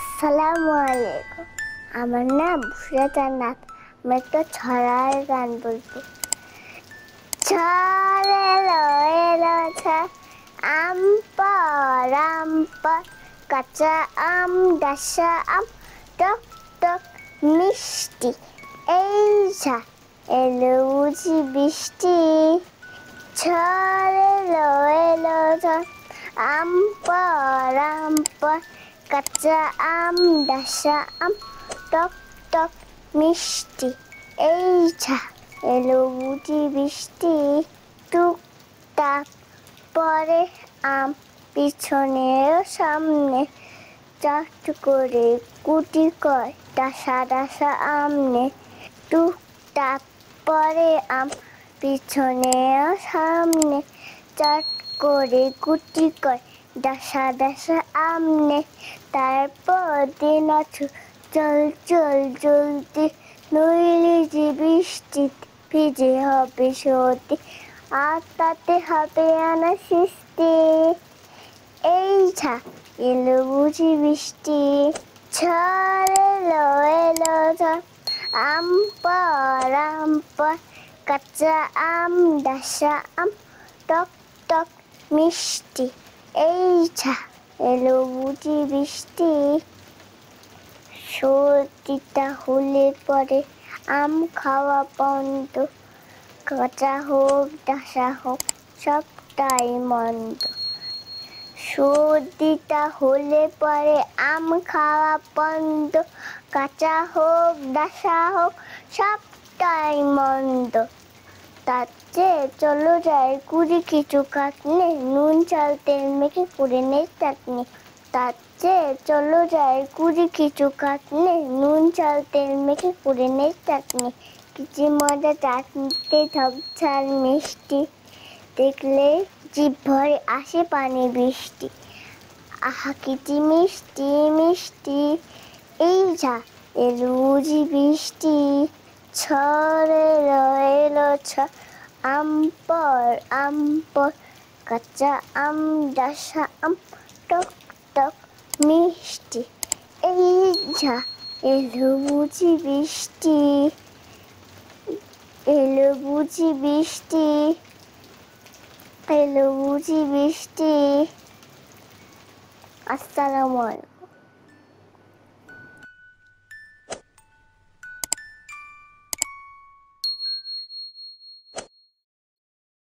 আসসালামু আলাইকুম। আমার নাম বুশরা জান্নাত। আমি একটা ছড়ার গান বলবো। ঝড় এলো এলো ঝড়, আম পর কাঁচা আম ডাসা আম টক টক মিষ্টি। এই ঝড় এলো বুঝি বৃষ্টি। ঝড় এলো এলো ঝড়, আম পর কাঁচা আম ডাসা আম টক টক মিষ্টি। এই ঝড় এলো বুঝি বৃষ্টি। টুকটাক পরে আম পিছনে সামনে, চাট করে কুটি কয় ডাসা ডাসা আমনে। টুকটাক পরে আম পিছনে সামনে, চাট করে গুটি কয় ডাসা ডাসা আমনে। তারপর দিন আছো চল চল জলদি, নইলে যে বৃষ্টি ভিজে হবে সর্দি, আর তাতে হবে আনা সৃষ্টি। এই ঝড় এলো বুঝি বৃষ্টি। ঝড় এলো এলো ঝড়, আম পর কাঁচা আম ডাসা আম টক টক মিষ্টি। এই ঝড় এলো বুঝি বৃষ্টি। সর্দিটা হলে পরে আম খাওয়া বন্ধ, কাঁচা হোক ডাসা হোক সবটাই মন্দ। সর্দিটা হলে পরে আম খাওয়া বন্ধ, কাঁচা হোক ডাসা হোক সবটাই মন্দ। তার চেয়ে চলো যাই কুড়ি কিছু কাটনে, নুন চাল তেল মেখে করে নে চাটনি। তার চেয়ে চলো যাই কুড়ি কিছু কাটনে, নুন চাল তেল মেখে করে নে চাটনি। কিছু মজা চাটনিতে ঝাল মিষ্টি, দেখলে জিভ ভরে আসে পানি বৃষ্টি। আহা কিচি মিষ্টি মিষ্টি। এই ঝড় এলো বুঝি বৃষ্টি। ঝড় এলো এলো ঝড়, আম পর কাঁচা আম ডাসা আম টক টক মিষ্টি। এই ঝড় এলো বুঝি বৃষ্টি। এলো বুঝি বৃষ্টি। এলো বুঝি বৃষ্টি। আসসালামু আলাইকুম।